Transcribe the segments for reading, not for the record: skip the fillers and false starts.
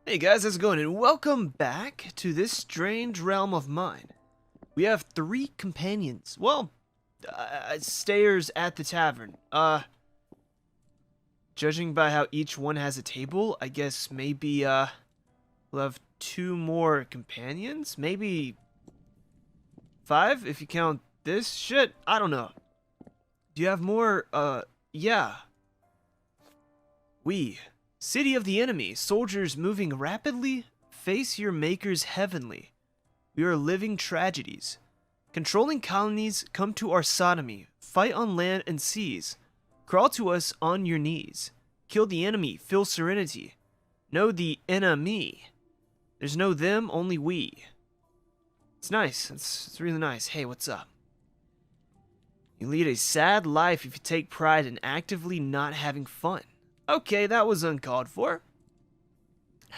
Hey guys, how's it going? And welcome back to this strange realm of mine. We have three companions. Well, stayers at the tavern. Judging by how each one has a table, I guess maybe, we'll have two more companions? Maybe five, if you count this shit? I don't know. Do you have more? Yeah. We. City of the enemy, soldiers moving rapidly, face your makers heavenly. We are living tragedies. Controlling colonies, come to our sodomy, fight on land and seas. Crawl to us on your knees. Kill the enemy, feel serenity. Know the enemy. There's no them, only we. It's nice, it's really nice. Hey, what's up? You lead a sad life if you take pride in actively not having fun. Okay, that was uncalled for.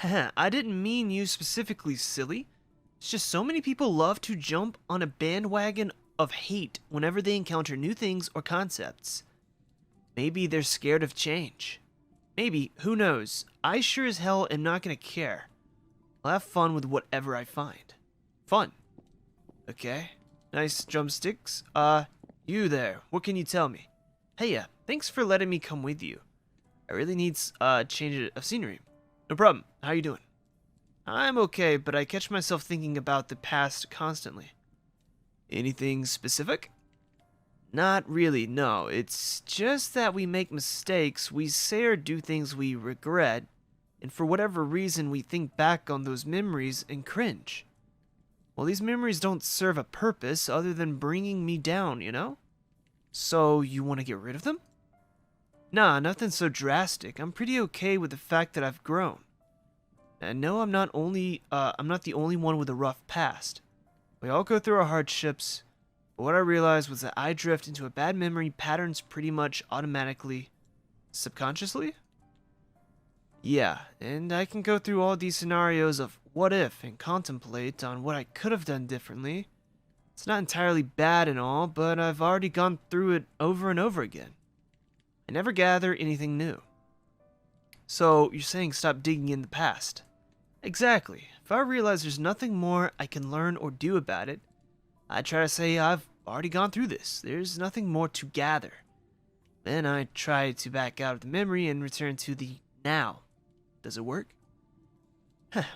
I didn't mean you specifically, silly. It's just so many people love to jump on a bandwagon of hate whenever they encounter new things or concepts. Maybe they're scared of change. Maybe, who knows? I sure as hell am not gonna care. I'll have fun with whatever I find. Fun. Okay. Nice drumsticks. You there, what can you tell me? Hey, thanks for letting me come with you. I really need a change of scenery. No problem. How you doing? I'm okay, but I catch myself thinking about the past constantly. Anything specific? Not really, no. It's just that we make mistakes, we say or do things we regret, and for whatever reason we think back on those memories and cringe. Well, these memories don't serve a purpose other than bringing me down, you know? So, you want to get rid of them? Nah, nothing so drastic. I'm pretty okay with the fact that I've grown. And no, I'm not the only one with a rough past. We all go through our hardships, but what I realized was that I drift into a bad memory patterns pretty much automatically, subconsciously? Yeah, and I can go through all these scenarios of what if and contemplate on what I could have done differently. It's not entirely bad and all, but I've already gone through it over and over again. I never gather anything new. So, you're saying stop digging in the past. Exactly. If I realize there's nothing more I can learn or do about it, I try to say I've already gone through this. There's nothing more to gather. Then I try to back out of the memory and return to the now. Does it work?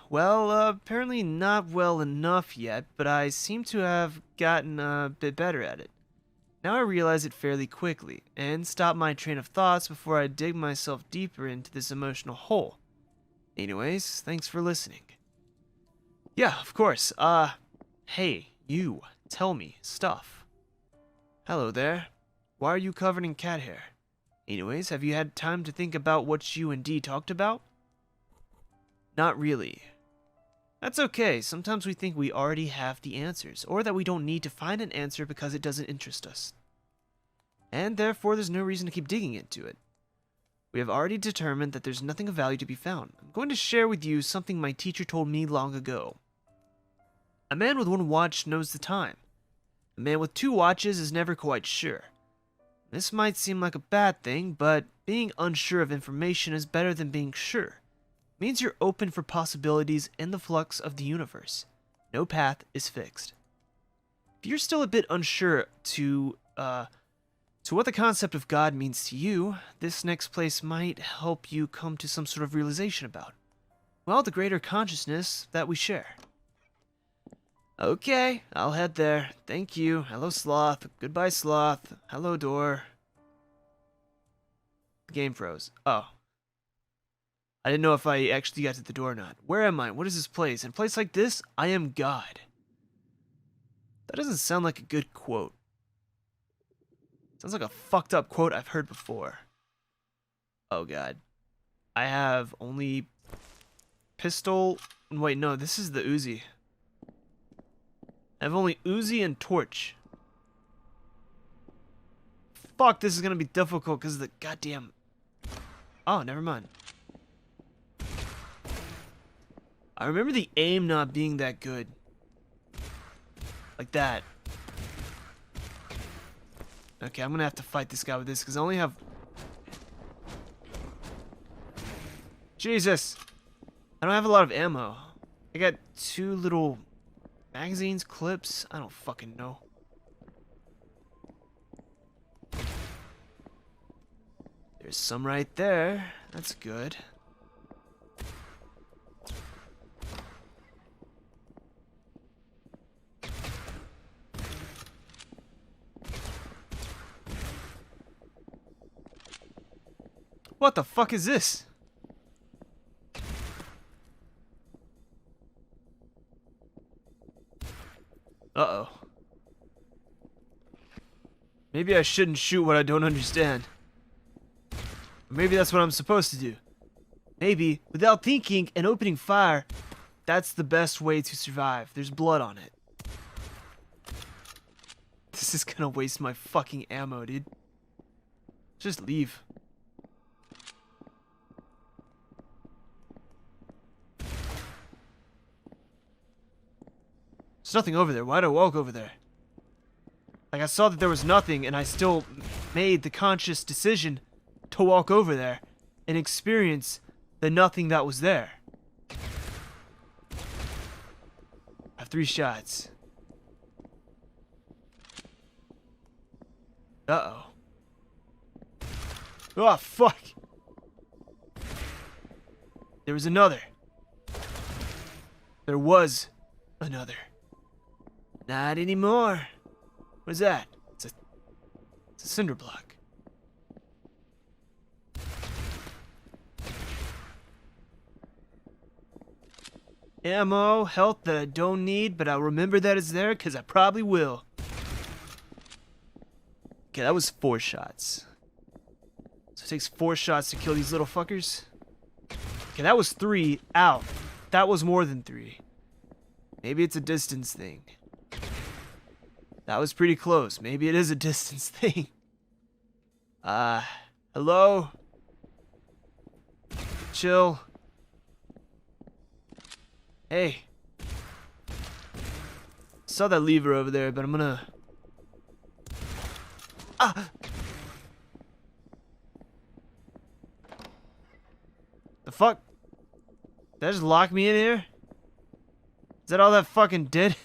Well, apparently not well enough yet, but I seem to have gotten a bit better at it. Now I realize it fairly quickly, and stop my train of thoughts before I dig myself deeper into this emotional hole. Anyways, thanks for listening. Yeah, of course, hey, you, tell me, stuff. Hello there. Why are you covered in cat hair? Anyways, have you had time to think about what you and Dee talked about? Not really. That's okay, sometimes we think we already have the answers, or that we don't need to find an answer because it doesn't interest us. And therefore there's no reason to keep digging into it. We have already determined that there's nothing of value to be found. I'm going to share with you something my teacher told me long ago. A man with one watch knows the time. A man with two watches is never quite sure. This might seem like a bad thing, but being unsure of information is better than being sure. Means you're open for possibilities in the flux of the universe. No path is fixed. If you're still a bit unsure to what the concept of God means to you, this next place might help you come to some sort of realization about, well, the greater consciousness that we share. Okay, I'll head there. Thank you. Hello, Sloth. Goodbye, Sloth. Hello, door. The game froze. Oh. I didn't know if I actually got to the door or not. Where am I? What is this place? In a place like this, I am God. That doesn't sound like a good quote. Sounds like a fucked up quote I've heard before. Oh god. I have only pistol. Wait, no, this is the Uzi. I have only Uzi and torch. Fuck, this is gonna be difficult because of the goddamn. Oh, never mind. I remember the aim not being that good. Like that. Okay, I'm gonna have to fight this guy with this because I only have... Jesus! I don't have a lot of ammo. I got 2 little magazines, clips. I don't fucking know. There's some right there. That's good. What the fuck is this? Uh-oh. Maybe I shouldn't shoot what I don't understand. Or maybe that's what I'm supposed to do. Maybe, without thinking and opening fire, that's the best way to survive. There's blood on it. This is gonna waste my fucking ammo, dude. Just leave. There's nothing over there. Why'd I walk over there? Like, I saw that there was nothing, and I still made the conscious decision to walk over there and experience the nothing that was there. I have 3 shots. Uh-oh. Oh, fuck. There was another. There was another. Not anymore. What is that? It's a cinder block. Ammo, health that I don't need, but I'll remember that it's there because I probably will. Okay, that was 4 shots. So it takes 4 shots to kill these little fuckers. Okay, that was 3. Ow. That was more than 3. Maybe it's a distance thing. That was pretty close. Maybe it is a distance thing. Hello? Chill. Hey. Saw that lever over there, but I'm gonna... Ah! The fuck? Did that just lock me in here? Is that all that fucking did?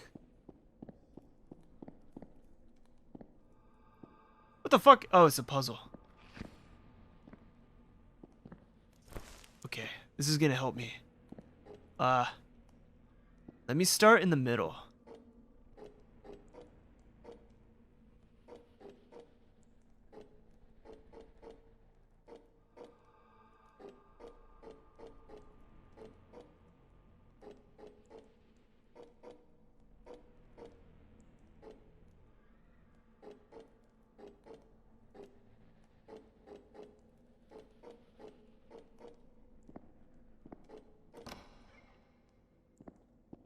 What the fuck? Oh, it's a puzzle. Okay, this is gonna help me. Let me start in the middle.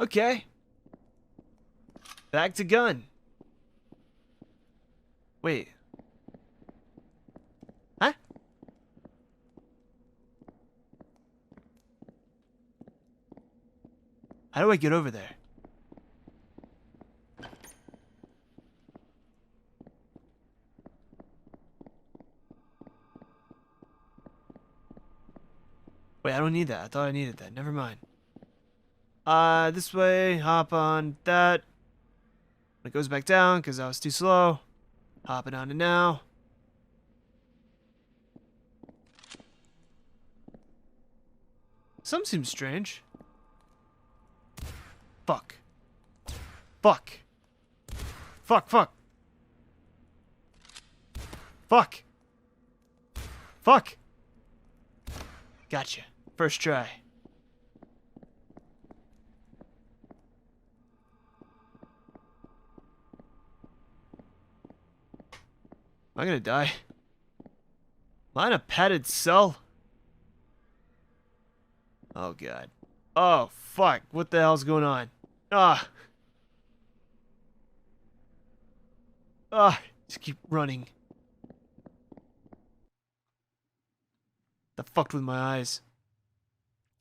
Okay. Back to gun. Wait. Huh? How do I get over there? Wait, I don't need that. I thought I needed that. Never mind. This way, hop on that. It goes back down because I was too slow. Hopping on to now. Some seems strange. Fuck. Fuck. Fuck, fuck. Fuck. Fuck. Gotcha. First try. Am I gonna die? Am I in a padded cell? Oh god. Oh fuck. What the hell's going on? Ah. Ah. Just keep running. That fucked with my eyes.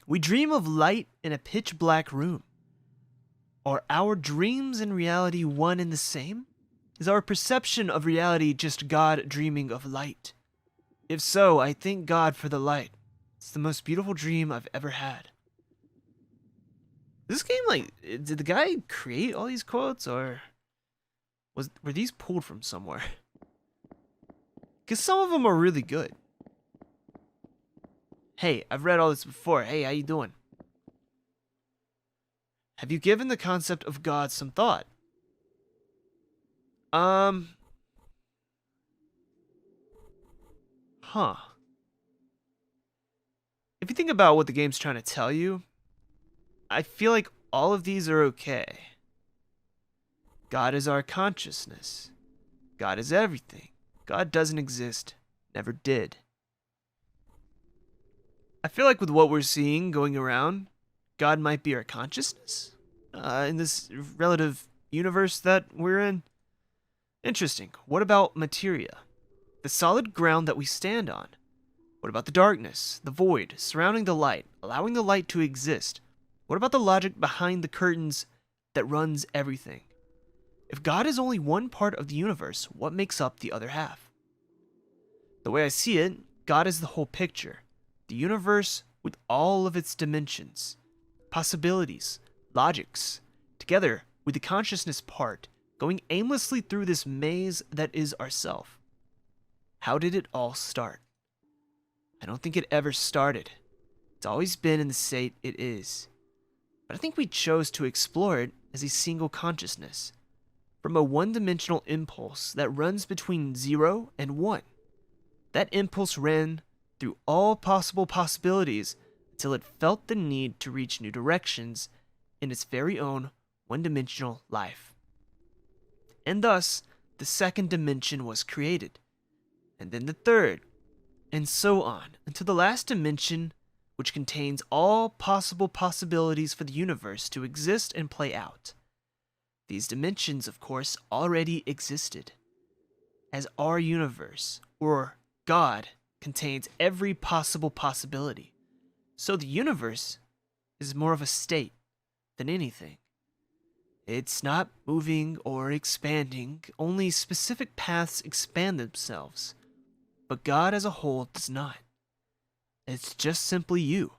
We dream of light in a pitch black room. Are our dreams and reality one and the same? Is our perception of reality just God dreaming of light? If so, I thank God for the light. It's the most beautiful dream I've ever had. This game, like, did the guy create all these quotes, or were these pulled from somewhere? Because some of them are really good. Hey, I've read all this before. Hey, how you doing? Have you given the concept of God some thought? Huh. If you think about what the game's trying to tell you, I feel like all of these are okay. God is our consciousness. God is everything. God doesn't exist. Never did. I feel like with what we're seeing going around, God might be our consciousness in this relative universe that we're in. Interesting. What about materia? The solid ground that we stand on. What about the darkness, the void, surrounding the light, allowing the light to exist? What about the logic behind the curtains that runs everything? If God is only one part of the universe, what makes up the other half? The way I see it, God is the whole picture. The universe with all of its dimensions, possibilities, logics, together with the consciousness part, going aimlessly through this maze that is ourself. How did it all start? I don't think it ever started. It's always been in the state it is. But I think we chose to explore it as a single consciousness, from a one-dimensional impulse that runs between 0 and 1. That impulse ran through all possible possibilities until it felt the need to reach new directions in its very own one-dimensional life. And thus, the second dimension was created, and then the third, and so on, until the last dimension, which contains all possible possibilities for the universe to exist and play out. These dimensions, of course, already existed, as our universe, or God, contains every possible possibility. So the universe is more of a state than anything. It's not moving or expanding, only specific paths expand themselves. But God as a whole does not. It's just simply you,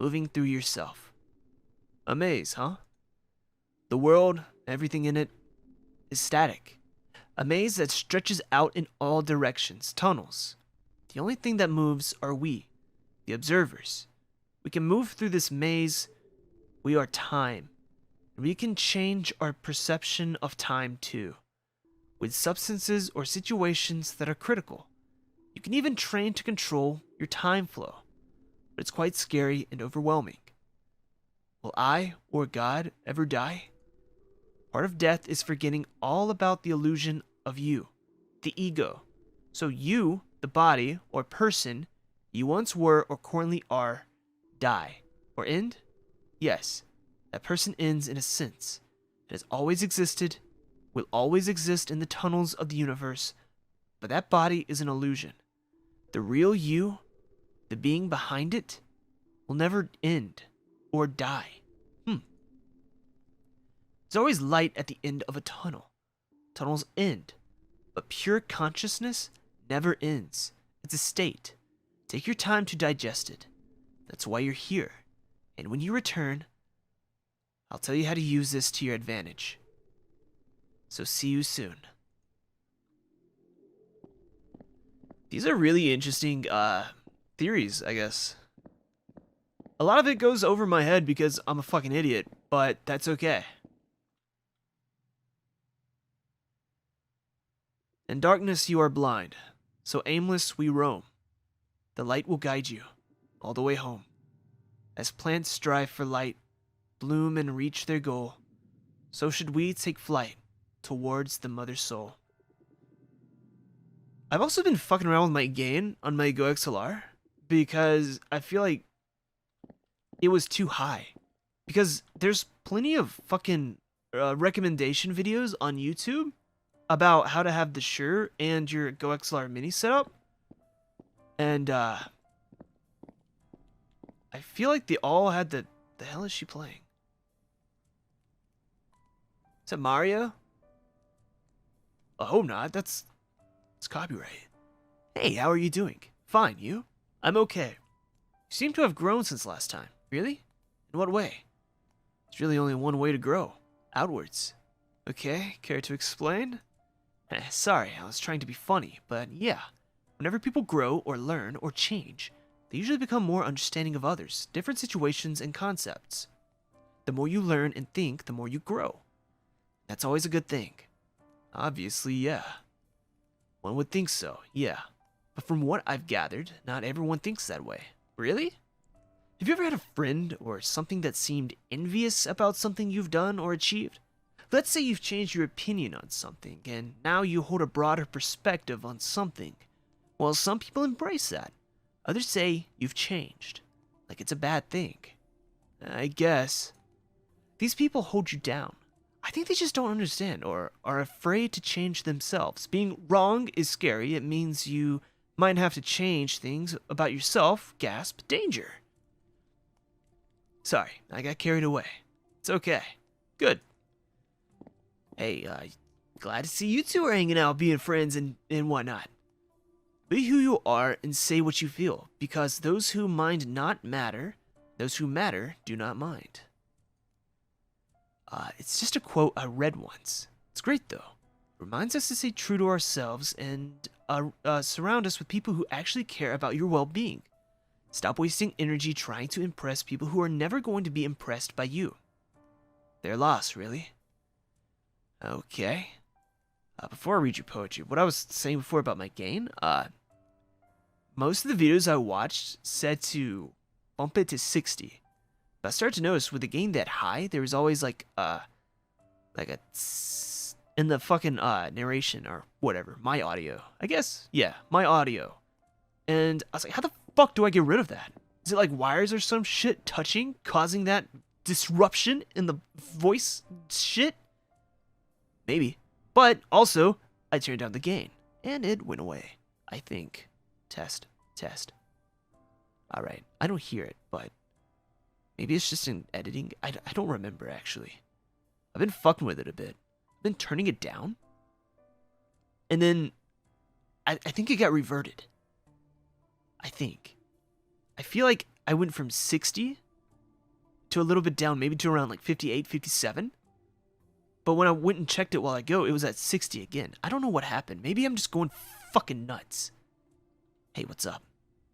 moving through yourself. A maze, huh? The world, everything in it, is static. A maze that stretches out in all directions, tunnels. The only thing that moves are we, the observers. We can move through this maze. We are time. And we can change our perception of time too, with substances or situations that are critical. You can even train to control your time flow, but it's quite scary and overwhelming. Will I or God ever die? Part of death is forgetting all about the illusion of you, the ego. So you, the body or person you once were or currently are, die or end? Yes, that person ends in a sense. It has always existed, will always exist in the tunnels of the universe, but that body is an illusion. The real you, the being behind it, will never end or die. There's always light at the end of a tunnel. Tunnels end, but pure consciousness never ends. It's a state. Take your time to digest it. That's why you're here. And when you return, I'll tell you how to use this to your advantage. So see you soon. These are really interesting theories, I guess. A lot of it goes over my head because I'm a fucking idiot, but that's okay. In darkness you are blind, so aimless we roam. The light will guide you all the way home. As plants strive for light, bloom and reach their goal, so should we take flight towards the mother soul. I've also been fucking around with my gain on my GoXLR because I feel like it was too high. Because there's plenty of fucking recommendation videos on YouTube about how to have the Shure and your GoXLR Mini set up. And I feel like they all had the hell is she playing? Is that Mario? I hope not. It's copyright. Hey, how are you doing? Fine, you? I'm okay. You seem to have grown since last time. Really? In what way? There's really only one way to grow, outwards. Okay, care to explain? Sorry, I was trying to be funny, but yeah. Whenever people grow or learn or change, they usually become more understanding of others, different situations, and concepts. The more you learn and think, the more you grow. That's always a good thing. Obviously, yeah. One would think so, yeah. But from what I've gathered, not everyone thinks that way. Really? Have you ever had a friend or something that seemed envious about something you've done or achieved? Let's say you've changed your opinion on something, and now you hold a broader perspective on something. Well, some people embrace that. Others say you've changed, like it's a bad thing. I guess. These people hold you down. I think they just don't understand or are afraid to change themselves. Being wrong is scary. It means you might have to change things about yourself. Gasp, danger. Sorry, I got carried away. It's okay. Good. Hey, glad to see you two are hanging out, being friends and whatnot. Be who you are and say what you feel, because those who mind not matter, those who matter do not mind. It's just a quote I read once. It's great though. It reminds us to stay true to ourselves and surround us with people who actually care about your well-being. Stop wasting energy trying to impress people who are never going to be impressed by you. Their loss, really. Okay. Before I read your poetry, what I was saying before about my gain, most of the videos I watched said to bump it to 60. But I started to notice with the gain that high, there was always like a tss in the fucking narration or whatever, my audio. I guess, yeah, my audio. And I was like, how the fuck do I get rid of that? Is it like wires or some shit touching, causing that disruption in the voice shit? Maybe. But also, I turned down the gain, and it went away. I think. Test. Alright, I don't hear it, but maybe it's just in editing. I don't remember, actually. I've been fucking with it a bit. I've been turning it down. And then, I think it got reverted. I think. I feel like I went from 60 to a little bit down, maybe to around like 58, 57. But when I went and checked it while ago, it was at 60 again. I don't know what happened. Maybe I'm just going fucking nuts. Hey, what's up?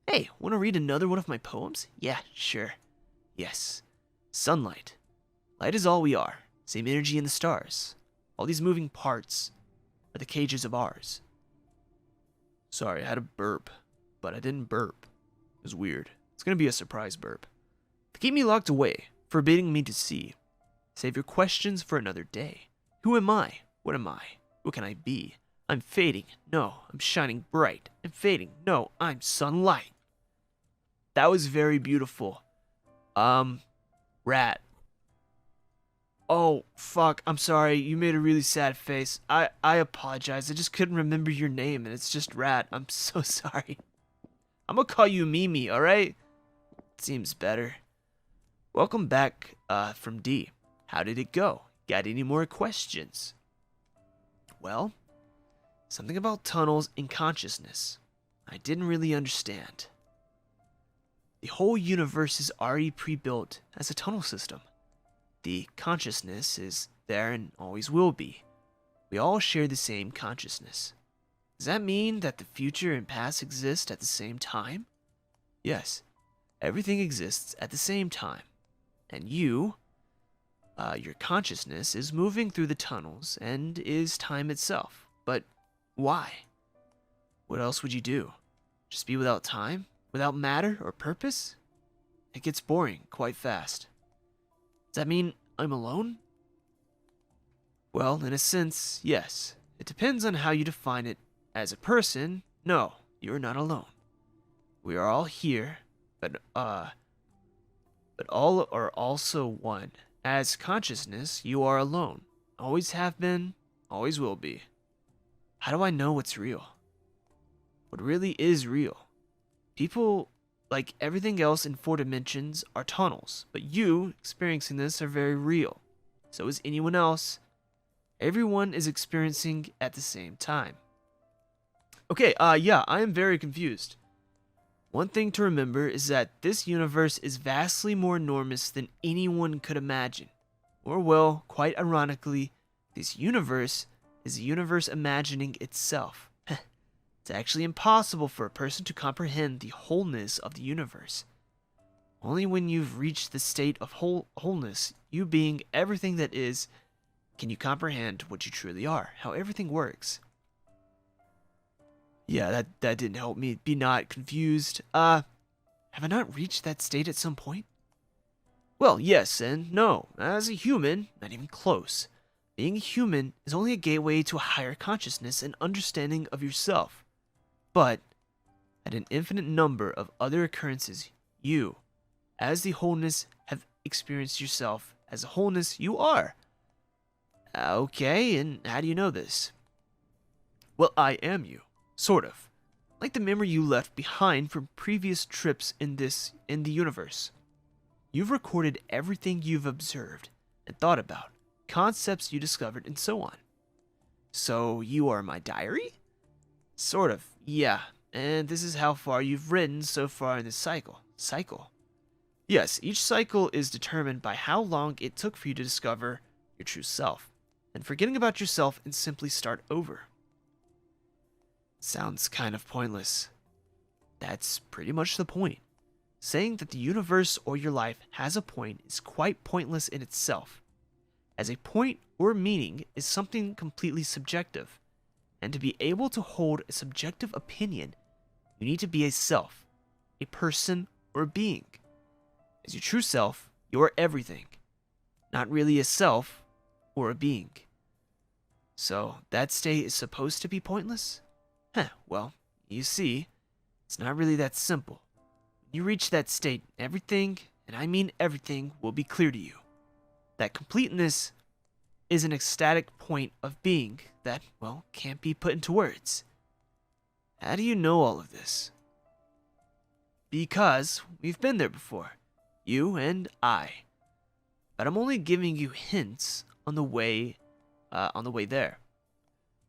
Hey, want to read another one of my poems? Yeah, sure. Yes. Sunlight. Light is all we are. Same energy in the stars. All these moving parts are the cages of ours. Sorry, I had a burp, but I didn't burp. It was weird. It's gonna be a surprise burp. They keep me locked away, forbidding me to see. Save your questions for another day. Who am I? What am I? What can I be? I'm fading. No, I'm shining bright. I'm fading. No, I'm sunlight. That was very beautiful. Rat. Oh, fuck. I'm sorry. You made a really sad face. I apologize. I just couldn't remember your name, and it's just Rat. I'm so sorry. I'm gonna call you Mimi, alright? Seems better. Welcome back, from D. How did it go? Got any more questions? Well, something about tunnels in consciousness. I didn't really understand. The whole universe is already pre-built as a tunnel system. The consciousness is there and always will be. We all share the same consciousness. Does that mean that the future and past exist at the same time? Yes, everything exists at the same time. And you, your consciousness is moving through the tunnels and is time itself. But why? What else would you do? Just be without time? Without matter or purpose? It gets boring quite fast. Does that mean I'm alone? Well, in a sense, yes. It depends on how you define it. As a person, no, you're not alone. We are all here, but all are also one. As consciousness, you are alone. Always have been, always will be. How do I know what's real? What really is real? People, like everything else in 4 dimensions, are tunnels, but you, experiencing this, are very real. So is anyone else. Everyone is experiencing at the same time. Okay, yeah, I am very confused. One thing to remember is that this universe is vastly more enormous than anyone could imagine. Or well, quite ironically, this universe is the universe imagining itself. It's actually impossible for a person to comprehend the wholeness of the universe. Only when you've reached the state of wholeness, you being everything that is, can you comprehend what you truly are, how everything works. Yeah, that didn't help me be not confused. Have I not reached that state at some point? Well, yes and no. As a human, not even close. Being a human is only a gateway to a higher consciousness and understanding of yourself. But, at an infinite number of other occurrences, you, as the wholeness, have experienced yourself as a wholeness you are. Okay, and how do you know this? Well, I am you. Sort of. Like the memory you left behind from previous trips in the universe. You've recorded everything you've observed and thought about, concepts you discovered, and so on. So you are my diary? Sort of, yeah. And this is how far you've written so far in this cycle. Yes, each cycle is determined by how long it took for you to discover your true self, and forgetting about yourself and simply start over. Sounds kind of pointless. That's pretty much the point. Saying that the universe or your life has a point is quite pointless in itself, as a point or meaning is something completely subjective, and to be able to hold a subjective opinion, you need to be a self, a person, or a being. As your true self, you are everything, not really a self or a being. So that state is supposed to be pointless? Well, you see, it's not really that simple. When you reach that state, everything, and I mean everything, will be clear to you. That completeness is an ecstatic point of being that, well, can't be put into words. How do you know all of this? Because we've been there before, you and I. But I'm only giving you hints on the way there.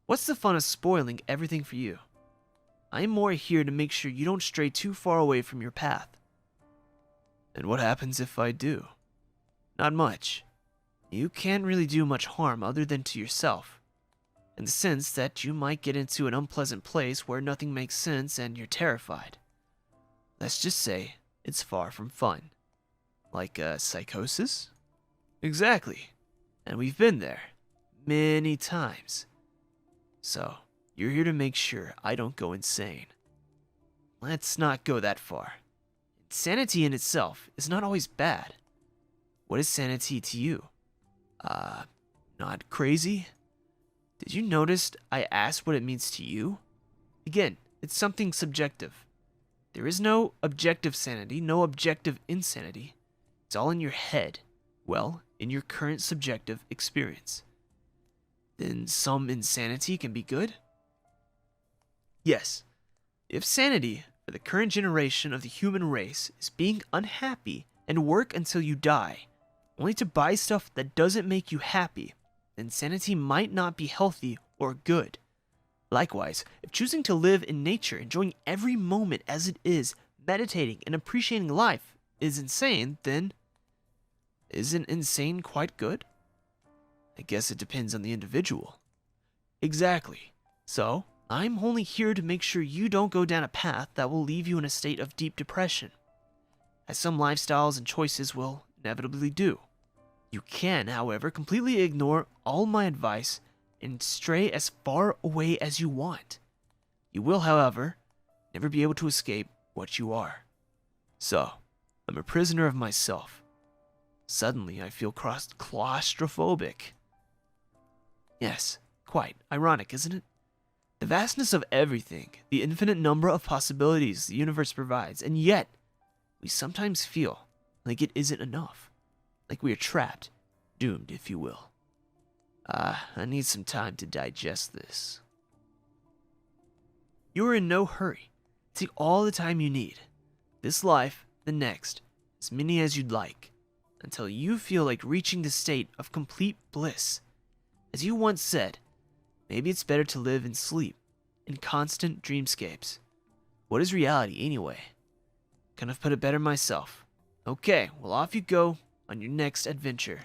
What's the fun of spoiling everything for you? I am more here to make sure you don't stray too far away from your path. And what happens if I do? Not much. You can't really do much harm other than to yourself, in the sense that you might get into an unpleasant place where nothing makes sense and you're terrified. Let's just say it's far from fun. Like a psychosis? Exactly. And we've been there many times. So, you're here to make sure I don't go insane. Let's not go that far. Sanity in itself is not always bad. What is sanity to you? Not crazy? Did you notice I asked what it means to you? Again, it's something subjective. There is no objective sanity, no objective insanity. It's all in your head. Well, in your current subjective experience. Then some insanity can be good? Yes. If sanity for the current generation of the human race is being unhappy and work until you die, only to buy stuff that doesn't make you happy, then sanity might not be healthy or good. Likewise, if choosing to live in nature, enjoying every moment as it is, meditating and appreciating life is insane, then isn't insane quite good? I guess it depends on the individual. Exactly. So, I'm only here to make sure you don't go down a path that will leave you in a state of deep depression, as some lifestyles and choices will inevitably do. You can, however, completely ignore all my advice and stray as far away as you want. You will, however, never be able to escape what you are. So, I'm a prisoner of myself. Suddenly, I feel claustrophobic. Yes, quite ironic, isn't it? The vastness of everything, the infinite number of possibilities the universe provides, and yet, we sometimes feel like it isn't enough. Like we are trapped, doomed, if you will. I need some time to digest this. You are in no hurry. Take all the time you need. This life, the next, as many as you'd like, until you feel like reaching the state of complete bliss. As you once said, maybe it's better to live in sleep, in constant dreamscapes. What is reality anyway? Couldn't have put it better myself. Okay, well off you go on your next adventure.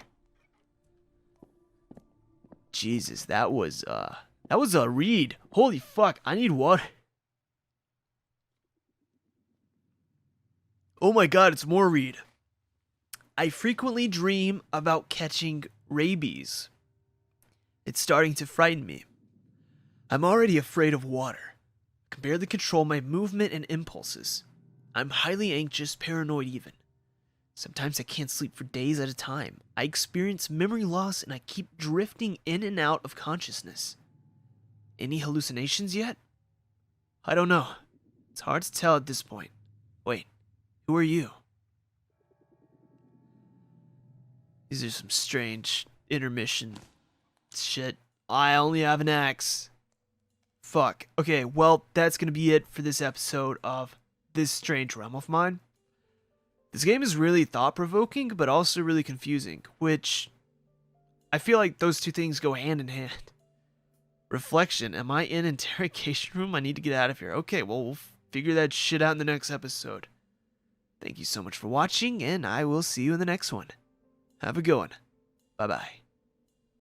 Jesus, that was a read. Holy fuck, I need water. Oh my god, it's more read. I frequently dream about catching rabies. It's starting to frighten me. I'm already afraid of water. I can barely control my movement and impulses. I'm highly anxious, paranoid even. Sometimes I can't sleep for days at a time. I experience memory loss and I keep drifting in and out of consciousness. Any hallucinations yet? I don't know. It's hard to tell at this point. Wait, who are you? These are some strange intermission shit. I only have an axe. Fuck. Okay, well, that's gonna be it for this episode of This Strange Realm of Mine. This game is really thought-provoking, but also really confusing, which I feel like those two things go hand in hand. Reflection. Am I in interrogation room? I need to get out of here. Okay, well, we'll figure that shit out in the next episode. Thank you so much for watching, and I will see you in the next one. Have a good one. Bye-bye.